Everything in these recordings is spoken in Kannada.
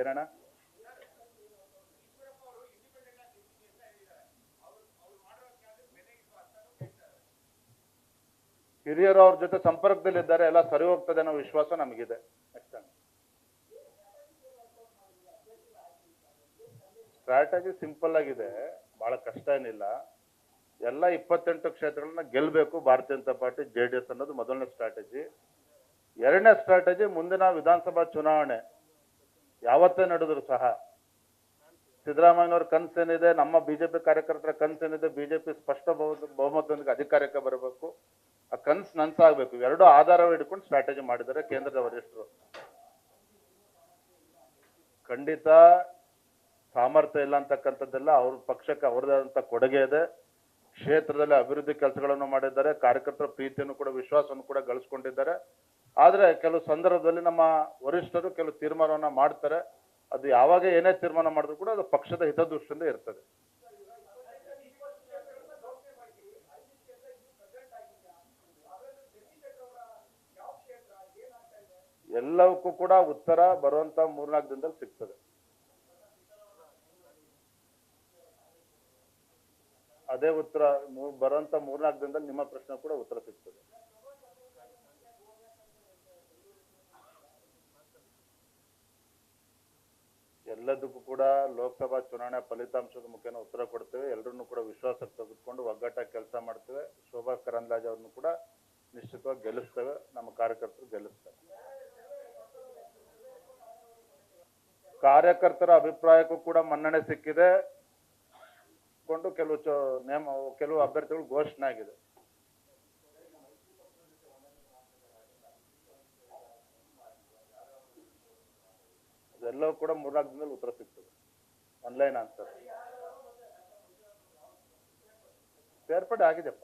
ಏನಣ್ಣ? ಹಿರಿಯರು ಅವ್ರ ಜೊತೆ ಸಂಪರ್ಕದಲ್ಲಿದ್ದಾರೆ, ಎಲ್ಲ ಸರಿ ಹೋಗ್ತದೆ ಅನ್ನೋ ವಿಶ್ವಾಸ ನಮಗಿದೆ. ಸ್ಟ್ರಾಟಜಿ ಸಿಂಪಲ್ ಆಗಿದೆ, ಬಹಳ ಕಷ್ಟ ಏನಿಲ್ಲ. ಎಲ್ಲ 28 ಕ್ಷೇತ್ರಗಳನ್ನ ಗೆಲ್ಲಬೇಕು ಭಾರತೀಯ ಜನತಾ ಪಾರ್ಟಿ JDS ಅನ್ನೋದು ಮೊದಲನೇ ಸ್ಟ್ರಾಟಜಿ. ಎರಡನೇ ಸ್ಟ್ರಾಟಜಿ, ಮುಂದಿನ ವಿಧಾನಸಭಾ ಚುನಾವಣೆ ಯಾವತ್ತೇ ನಡೆದ್ರು ಸಹ ಸಿದ್ದರಾಮಯ್ಯನವ್ರ ಕನಸೇನಿದೆ, ನಮ್ಮ ಬಿಜೆಪಿ ಕಾರ್ಯಕರ್ತರ ಕನಸೇನಿದೆ, ಬಿಜೆಪಿ ಸ್ಪಷ್ಟ ಬಹುಮತದೊಂದಿಗೆ ಅಧಿಕಾರಕ್ಕೆ ಬರಬೇಕು, ಆ ಕನಸು ನನಸಾಗಬೇಕು. ಎರಡು ಆಧಾರವ ಹಿಡ್ಕೊಂಡು ಸ್ಟ್ರಾಟಜಿ ಮಾಡಿದ್ದಾರೆ ಕೇಂದ್ರದ ವರಿಷ್ಠರು. ಖಂಡಿತ ಸಾಮರ್ಥ್ಯ ಇಲ್ಲ ಅಂತಕ್ಕಂಥದ್ದೆಲ್ಲ ಅವ್ರ ಪಕ್ಷಕ್ಕೆ ಅವ್ರದಾದಂಥ ಕೊಡುಗೆ ಇದೆ. ಕ್ಷೇತ್ರದಲ್ಲಿ ಅಭಿವೃದ್ಧಿ ಕೆಲಸಗಳನ್ನು ಮಾಡಿದ್ದಾರೆ, ಕಾರ್ಯಕರ್ತರ ಪ್ರೀತಿಯನ್ನು ಕೂಡ ವಿಶ್ವಾಸವನ್ನು ಕೂಡ ಗಳಿಸ್ಕೊಂಡಿದ್ದಾರೆ. ಆದರೆ ಕೆಲವು ಸಂದರ್ಭದಲ್ಲಿ ನಮ್ಮ ವರಿಷ್ಠರು ಕೆಲವು ತೀರ್ಮಾನವನ್ನ ಮಾಡ್ತಾರೆ. ಅದು ಯಾವಾಗ ಏನೇ ತೀರ್ಮಾನ ಮಾಡಿದ್ರು ಕೂಡ ಅದು ಪಕ್ಷದ ಹಿತದೃಷ್ಟಿಯಿಂದ ಇರ್ತದೆ. ಎಲ್ಲವಕ್ಕೂ ಕೂಡ ಉತ್ತರ ಬರುವಂತ 3-4 ದಿನದಲ್ಲಿ ಸಿಗ್ತದೆ. ಅದೇ ಉತ್ತರ ಬರುವಂತ 3-4 ದಿನದಲ್ಲಿ ನಿಮ್ಮ ಪ್ರಶ್ನೆ ಕೂಡ ಉತ್ತರ ಸಿಗ್ತದೆ. ಎಲ್ಲದಕ್ಕೂ ಕೂಡ ಲೋಕಸಭಾ ಚುನಾವಣೆ ಫಲಿತಾಂಶದ ಮುಖೇನ ಉತ್ತರ ಕೊಡ್ತೇವೆ. ಎಲ್ಲರನ್ನೂ ಕೂಡ ವಿಶ್ವಾಸಕ್ಕೆ ತೆಗೆದುಕೊಂಡು ಒಗ್ಗಟ್ಟಾಗಿ ಕೆಲಸ ಮಾಡ್ತೇವೆ. ಶೋಭಾ ಕರಂದ್ಲಾಜೆ ಅವ್ರನ್ನು ಕೂಡ ನಿಶ್ಚಿತವಾಗಿ ಗೆಲ್ಲಿಸ್ತೇವೆ, ನಮ್ಮ ಕಾರ್ಯಕರ್ತರು ಗೆಲ್ಲಿಸ್ತೇವೆ. ಕಾರ್ಯಕರ್ತರ ಅಭಿಪ್ರಾಯಕ್ಕೂ ಕೂಡ ಮನ್ನಣೆ ಸಿಕ್ಕಿದೆ. ಕೆಲವು ಅಭ್ಯರ್ಥಿಗಳು ಘೋಷಣೆ ಆಗಿದೆ. ಎಲ್ಲವೂ ಕೂಡ 3-4 ದಿನದಲ್ಲಿ ಉತ್ತರ ಸಿಗ್ತದೆ. ಆನ್ಲೈನ್ ಆನ್ಸರ್ ಸೇರ್ಪಡೆ ಆಗಿದೆಪ್ಪ.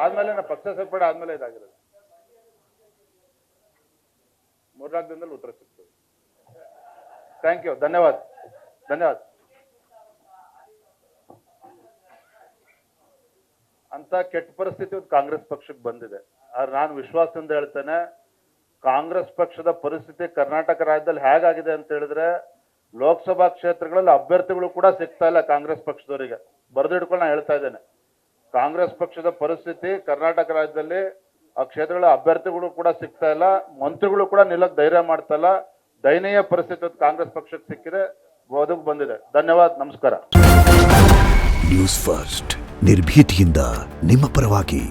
ಆದ್ಮೇಲೆ ಪಕ್ಷ ಸೇರ್ಪಡೆ ಆದ್ಮೇಲೆ ಇದಾಗಿರೋದು. 3-4 ದಿನದಲ್ಲಿ ಉತ್ತರ ಸಿಗ್ತದೆ. ಥ್ಯಾಂಕ್ ಯು, ಧನ್ಯವಾದ. ಅಂತ ಕೆಟ್ಟ ಪರಿಸ್ಥಿತಿ ಕಾಂಗ್ರೆಸ್ ಪಕ್ಷಕ್ಕೆ ಬಂದಿದೆ. ಆದ್ರೆ ನಾನು ವಿಶ್ವಾಸದಿಂದ ಹೇಳ್ತೇನೆ, ಕಾಂಗ್ರೆಸ್ ಪಕ್ಷದ ಪರಿಸ್ಥಿತಿ ಕರ್ನಾಟಕ ರಾಜ್ಯದಲ್ಲಿ ಹೇಗಾಗಿದೆ ಅಂತ ಹೇಳಿದ್ರೆ, ಲೋಕಸಭಾ ಕ್ಷೇತ್ರಗಳಲ್ಲಿ ಅಭ್ಯರ್ಥಿಗಳು ಕೂಡ ಸಿಗ್ತಾ ಇಲ್ಲ ಕಾಂಗ್ರೆಸ್ ಪಕ್ಷದವರಿಗೆ. ಬರೆದಿಡ್ಕೊಂಡು ನಾನು ಹೇಳ್ತಾ ಇದ್ದೇನೆ, ಕಾಂಗ್ರೆಸ್ ಪಕ್ಷದ ಪರಿಸ್ಥಿತಿ ಕರ್ನಾಟಕ ರಾಜ್ಯದಲ್ಲಿ ಆ ಕ್ಷೇತ್ರಗಳ ಅಭ್ಯರ್ಥಿಗಳು ಕೂಡ ಸಿಗ್ತಾ ಇಲ್ಲ, ಮಂತ್ರಿಗಳು ಕೂಡ ನಿಲ್ಲಕ್ಕೆ ಧೈರ್ಯ ಮಾಡ್ತಾ ಇಲ್ಲ. ದಯನೀಯ ಪರಿಸ್ಥಿತಿ ಕಾಂಗ್ರೆಸ್ ಪಕ್ಷಕ್ಕೆ ಸಿಕ್ಕಿದೆ, ಒದಗಿ ಬಂದಿದೆ. ಧನ್ಯವಾದ, ನಮಸ್ಕಾರ. ನ್ಯೂಸ್ ಫಸ್ಟ್, ನಿರ್ಭೀತಿಯಿಂದ ನಿಮ್ಮ ಪರವಾಗಿ.